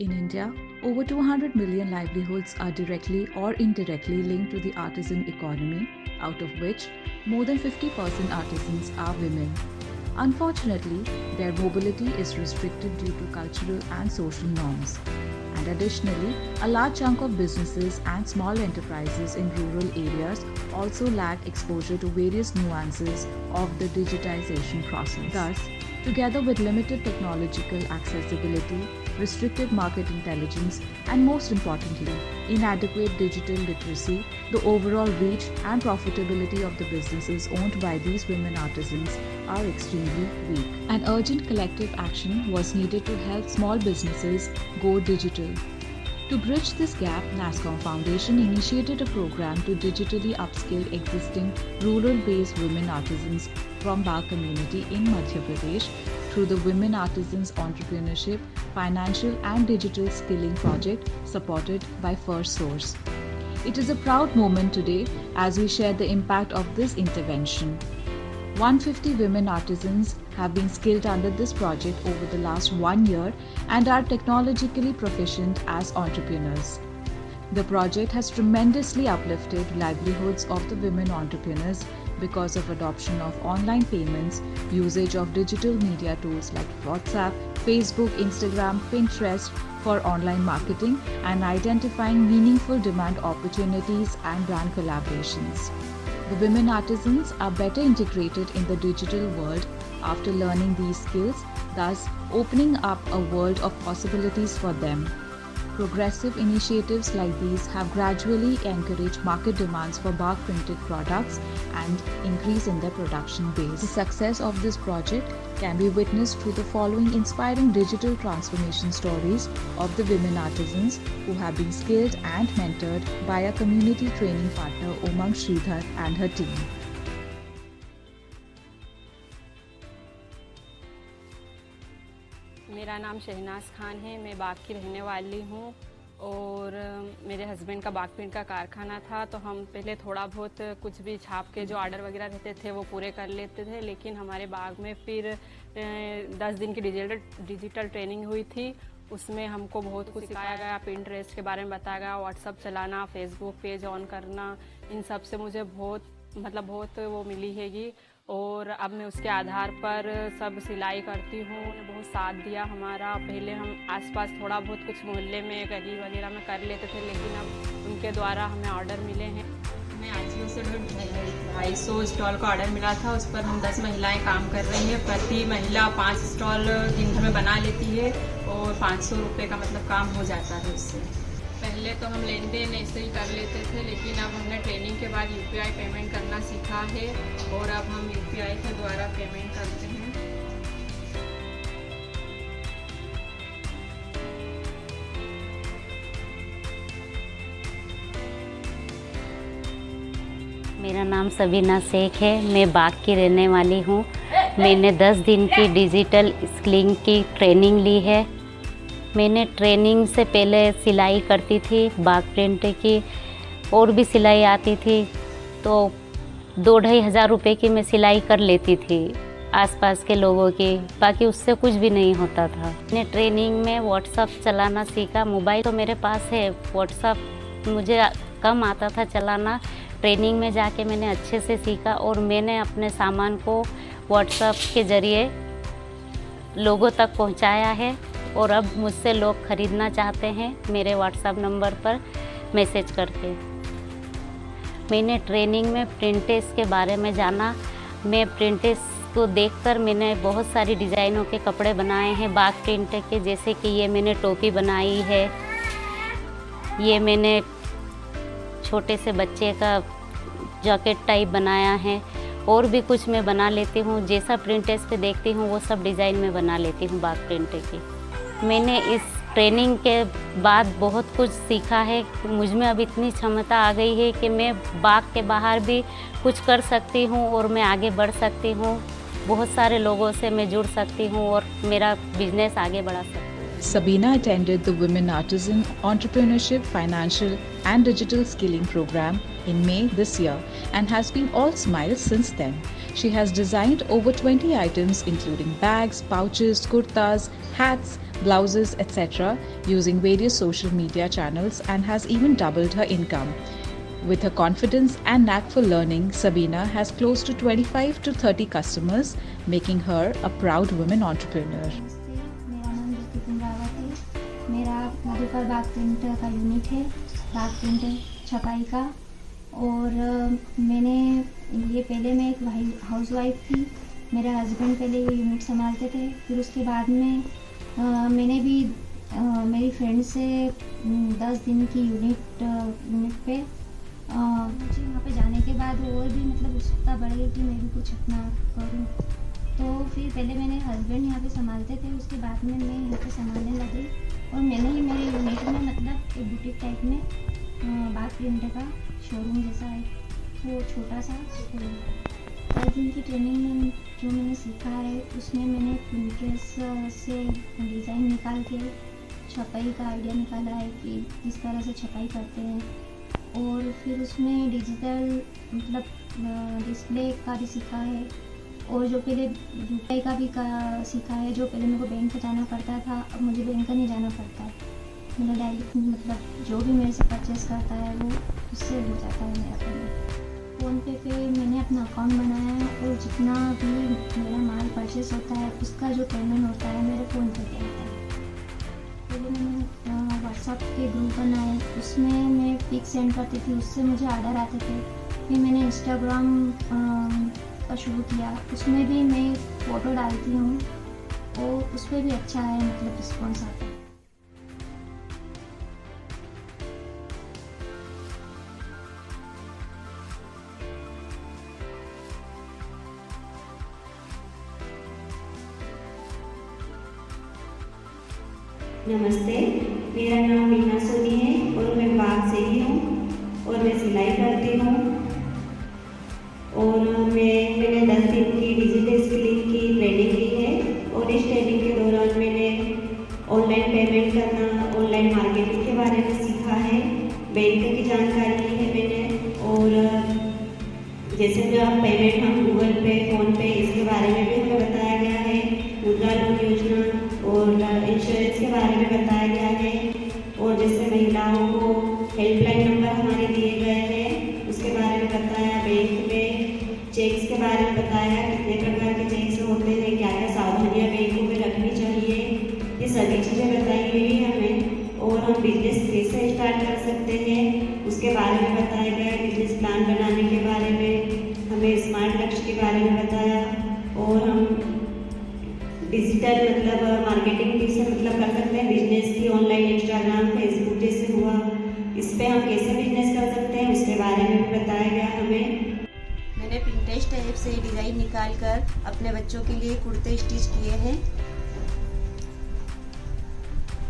In India, over 200 million livelihoods are directly or indirectly linked to the artisan economy, out of which more than 50% artisans are women. Unfortunately, their mobility is restricted due to cultural and social norms. And additionally, a large chunk of businesses and small enterprises in rural areas also lack exposure to various nuances of the digitization process. Thus, together with limited technological accessibility, restricted market intelligence, and most importantly, inadequate digital literacy, the overall reach and profitability of the businesses owned by these women artisans are extremely weak. An urgent collective action was needed to help small businesses go digital. To bridge this gap, NASCOM Foundation initiated a program to digitally upskill existing rural-based women artisans from Bagh community in Madhya Pradesh through the Women Artisans Entrepreneurship, Financial and Digital Skilling Project supported by First Source. It is a proud moment today as we share the impact of this intervention. 150 women artisans have been skilled under this project over the last 1 year and are technologically proficient as entrepreneurs. The project has tremendously uplifted livelihoods of the women entrepreneurs because of adoption of online payments, usage of digital media tools like WhatsApp, Facebook, Instagram, Pinterest for online marketing, and identifying meaningful demand opportunities and brand collaborations. The women artisans are better integrated in the digital world after learning these skills, thus opening up a world of possibilities for them. Progressive initiatives like these have gradually encouraged market demands for bark printed products and increase in their production base. The success of this project can be witnessed through the following inspiring digital transformation stories of the women artisans who have been skilled and mentored by a community training partner Umang Sridhar and her team. मेरा नाम शहनाज खान है। मैं बाग की रहने वाली हूँ और मेरे हस्बैंड का बाग प्रिंट का कारखाना था, तो हम पहले थोड़ा बहुत कुछ भी छाप के जो ऑर्डर वगैरह रहते थे वो पूरे कर लेते थे। लेकिन हमारे बाग में फिर 10 दिन की डिजिटल ट्रेनिंग हुई थी। उसमें हमको बहुत कुछ सिखाया गया, पिंटरेस्ट के बारे में बताया गया, व्हाट्सअप चलाना, फेसबुक पेज ऑन करना, इन सब से मुझे बहुत वो मिली हैगी। और अब मैं उसके आधार पर सब सिलाई करती हूँ। उन्होंने बहुत साथ दिया हमारा। पहले हम आसपास थोड़ा बहुत कुछ मोहल्ले में, गली वगैरह में कर लेते थे, लेकिन अब उनके द्वारा हमें ऑर्डर मिले हैं। हमें आजियो से 250 स्टॉल का ऑर्डर मिला था। उस पर हम 10 महिलाएं काम कर रही हैं। प्रति महिला 5 स्टॉल दिन भर में बना लेती है और 500 रुपये का काम हो जाता है उससे। पहले तो हम लेन देन ऐसे ही कर लेते थे, लेकिन अब हमने ट्रेनिंग के बाद यूपीआई पेमेंट करना सीखा है और अब हम यूपीआई के द्वारा पेमेंट करते हैं। मेरा नाम सबीना शेख है। मैं बाग की रहने वाली हूँ। मैंने 10 दिन की डिजिटल स्किलिंग की ट्रेनिंग ली है। मैंने ट्रेनिंग से पहले सिलाई करती थी, बाग प्रिंट की और भी सिलाई आती थी, तो 2-2.5 हज़ार रुपये की मैं सिलाई कर लेती थी आसपास के लोगों की। बाकी उससे कुछ भी नहीं होता था। मैंने ट्रेनिंग में व्हाट्सअप चलाना सीखा। मोबाइल तो मेरे पास है, व्हाट्सअप मुझे कम आता था चलाना। ट्रेनिंग में जाके मैंने अच्छे से सीखा और मैंने अपने सामान को व्हाट्सअप के ज़रिए लोगों तक पहुंचाया है और अब मुझसे लोग ख़रीदना चाहते हैं मेरे व्हाट्सएप नंबर पर मैसेज करके। मैंने ट्रेनिंग में प्रिंटेस के बारे में जाना। मैं प्रिंटेस को देखकर मैंने बहुत सारी डिज़ाइनों के कपड़े बनाए हैं बाग प्रिंट के, जैसे कि ये मैंने टोपी बनाई है, ये मैंने छोटे से बच्चे का जैकेट टाइप बनाया है और भी कुछ मैं बना लेती हूँ। जैसा प्रिंटेस पे देखती हूँ वो सब डिज़ाइन में बना लेती हूँ बाग प्रिंट की। मैंने इस ट्रेनिंग के बाद बहुत कुछ सीखा है। मुझ में अब इतनी क्षमता आ गई है कि मैं बाग के बाहर भी कुछ कर सकती हूँ और मैं आगे बढ़ सकती हूँ। बहुत सारे लोगों से मैं जुड़ सकती हूँ और मेरा बिजनेस आगे बढ़ा सकती हूँ। Sabina attended the Women Artisan Entrepreneurship, Financial and Digital Skilling Program in May this year and has been all smiles since then. She has designed over 20 items including bags, pouches, kurtas, hats, blouses, etc., using various social media channels and has even doubled her income. With her confidence and knack for learning, Sabina has close to 25 to 30 customers, making her a proud woman entrepreneur. नमस्ते, मेरा नाम ज्योति कुंद्रावत है। मेरा मधुकर बाग printer का unit है, बाग printer छपाई का। और मैंने ये पहले मैं एक हाउसवाइफ थी। मेरे हस्बैंड पहले ये यूनिट संभालते थे। फिर उसके बाद में मैंने भी मेरी फ्रेंड से 10 दिन की यूनिट पे मुझे वहाँ पे जाने के बाद और भी मतलब उत्सुकता बढ़ गई कि मैं भी कुछ अपना करूँ। तो फिर पहले मैंने हस्बैंड यहाँ पे संभालते थे, उसके बाद में मैं यहाँ पे संभालने लगी और मैंने ही मेरे यूनिट में मतलब एक बुटीक टाइप में बाग प्रिंटर का शोरूम जैसा एक वो छोटा सा खोला। 10 दिन की ट्रेनिंग में जो मैंने सीखा है उसमें मैंने पिंटरेस्ट से डिज़ाइन निकाल के छपाई का आइडिया निकाला है कि किस तरह से छपाई करते हैं। और फिर उसमें डिजिटल मतलब डिस्प्ले का भी सीखा है और जो पहले रुपये का भी सीखा है। जो पहले मेरे को बैंक जाना पड़ता था, अब मुझे बैंक नहीं जाना पड़ता है। मेरा डायरेक्ट मतलब जो भी मेरे से परचेस करता है वो उससे हो जाता है मेरा पेमेंट। फ़ोनपे पे मैंने अपना अकाउंट बनाया है और जितना भी मेरा माल परचेस होता है उसका जो पेमेंट होता है मेरे फ़ोनपे पे आता है। पहले मैंने व्हाट्सएप के ग्रुप बनाए, उसमें मैं पिक सेंड करती थी, उससे मुझे ऑर्डर आते थे। फिर मैंने इंस्टाग्राम का शुरू किया, उसमें भी मैं फ़ोटो डालती हूँ और उस पर भी अच्छा है मतलब रिस्पॉन्स आता है। नमस्ते, मेरा नाम मीना सोनी है और मैं बाग से ही हूँ और मैं सिलाई करती हूँ। और मैंने 10 दिन की डिजिटल स्किलिंग की ट्रेनिंग ली है और इस ट्रेनिंग के दौरान मैंने ऑनलाइन पेमेंट करना, ऑनलाइन मार्केटिंग के बारे में सीखा है, बैंक की जानकारी ली है मैंने। और जैसे जो आप पेमेंट हम गूगल पे, फ़ोन पे, इसके बारे में भी हमें बताया गया है। मुद्रा लोन योजना और इंश्योरेंस के बारे में बताया गया है। और जैसे महिलाओं को हेल्पलाइन नंबर हमारे दिए गए हैं उसके बारे में बताया। बैंक में चेक्स के बारे में बताया, कितने प्रकार के चेक्स होते हैं, क्या क्या सावधानियाँ बैंकों में रखनी चाहिए, ये सभी चीज़ें बताई गई है हमें। और हम बिजनेस कैसे स्टार्ट कर सकते हैं उसके बारे में बताया गया। बिजनेस प्लान बनाने के बारे में हमें स्मार्ट लक्ष्य के बारे में बताया। और हम डिजिटल मतलब मार्केटिंग कैसे मतलब कर सकते हैं बिजनेस की, ऑनलाइन इंस्टाग्राम, फेसबुक जैसे हुआ, इस पे हम कैसे बिजनेस कर सकते हैं उसके बारे में भी बताया गया हमें। मैंने पिंटरेस्ट ऐप से डिज़ाइन निकाल कर अपने बच्चों के लिए कुर्ते स्टिच किए हैं।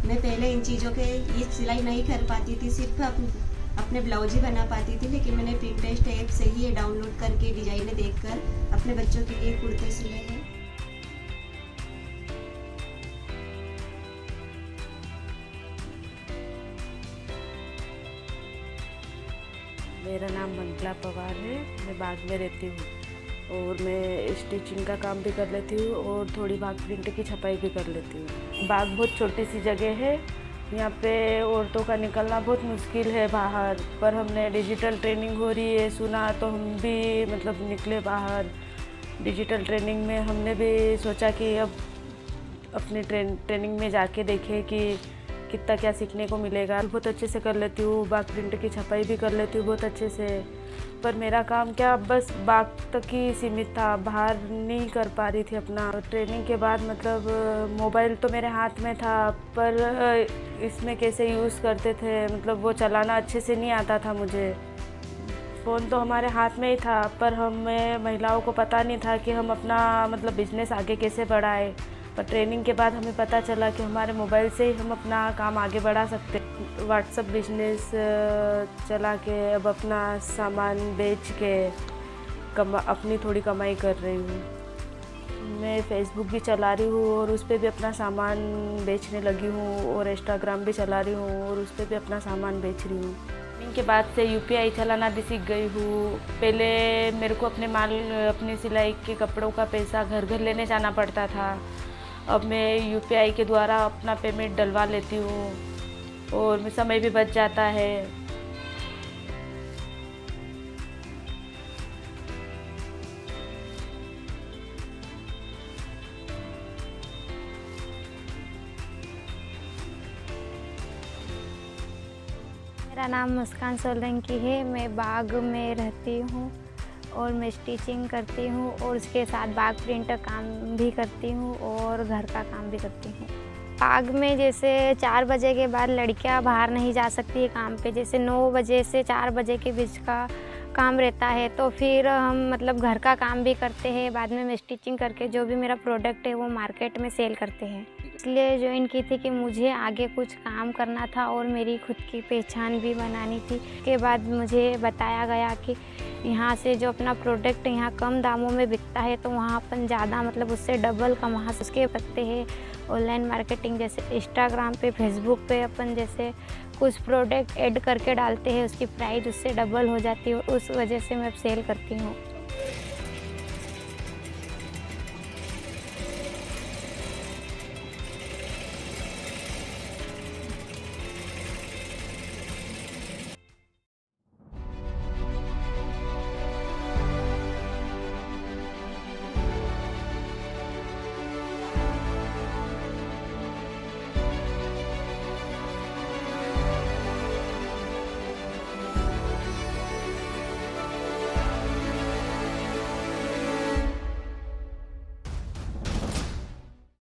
मैं पहले इन चीज़ों के ये सिलाई नहीं कर पाती थी, सिर्फ अपने ब्लाउज ही बना पाती थी, लेकिन मैंने पिंटरेस्ट ऐप से ही ये डाउनलोड करके डिज़ाइनें देखकर अपने बच्चों के लिए कुर्ते सिले हैं। मेरा नाम मंगला पवार है, मैं बाग में रहती हूँ और मैं स्टिचिंग का काम भी कर लेती हूँ और थोड़ी बाग प्रिंट की छपाई भी कर लेती हूँ। बाग बहुत छोटी सी जगह है, यहाँ पे औरतों का निकलना बहुत मुश्किल है बाहर, पर हमने डिजिटल ट्रेनिंग हो रही है सुना तो हम भी मतलब निकले बाहर। डिजिटल ट्रेनिंग में हमने भी सोचा कि अब अपनी ट्रेनिंग में जाके देखें कि कितना क्या सीखने को मिलेगा। बहुत अच्छे से कर लेती हूँ, बाग प्रिंट की छपाई भी कर लेती हूँ बहुत अच्छे से। पर मेरा काम क्या बस बाग तक ही सीमित था, बाहर नहीं कर पा रही थी अपना। ट्रेनिंग के बाद मतलब मोबाइल तो मेरे हाथ में था पर इसमें कैसे यूज़ करते थे मतलब वो चलाना अच्छे से नहीं आता था मुझे। फ़ोन तो हमारे हाथ में ही था पर हमें महिलाओं को पता नहीं था कि हम अपना मतलब बिज़नेस आगे कैसे बढ़ाएं। पर ट्रेनिंग के बाद हमें पता चला कि हमारे मोबाइल से ही हम अपना काम आगे बढ़ा सकते हैं। व्हाट्सएप बिजनेस चला के अब अपना सामान बेच के अपनी थोड़ी कमाई कर रही हूँ। मैं फेसबुक भी चला रही हूँ और उस पर भी अपना सामान बेचने लगी हूँ और इंस्टाग्राम भी चला रही हूँ और उस पर भी अपना सामान बेच रही हूँ। इनके बाद से यूपीआई चलाना भी सीख गई हूँ। पहले मेरे को अपने सिलाई के कपड़ों का पैसा घर घर लेने जाना पड़ता था, अब मैं यूपीआई के द्वारा अपना पेमेंट डलवा लेती हूँ और समय भी बच जाता है। मेरा नाम मुस्कान सोलंकी है। मैं बाग में रहती हूँ और मैं स्टिचिंग करती हूँ और उसके साथ बाग प्रिंट का काम भी करती हूँ और घर का काम भी करती हूँ। बाग में जैसे 4 बजे के बाद लड़कियाँ बाहर नहीं जा सकती है काम पे, जैसे 9 बजे से 4 बजे के बीच का काम रहता है, तो फिर हम मतलब घर का काम भी करते हैं। बाद में मैं स्टिचिंग करके जो भी मेरा प्रोडक्ट है वो मार्केट में सेल करते हैं। इसलिए ज्वाइन की थी कि मुझे आगे कुछ काम करना था और मेरी खुद की पहचान भी बनानी थी। उसके बाद मुझे बताया गया कि यहाँ से जो अपना प्रोडक्ट यहाँ कम दामों में बिकता है तो वहाँ अपन ज़्यादा मतलब उससे डबल कमा सकते हैं। ऑनलाइन मार्केटिंग जैसे इंस्टाग्राम पे, फेसबुक पे अपन जैसे कुछ प्रोडक्ट ऐड करके डालते हैं, उसकी प्राइस उससे डबल हो जाती है और उस वजह से मैं सेल करती हूँ।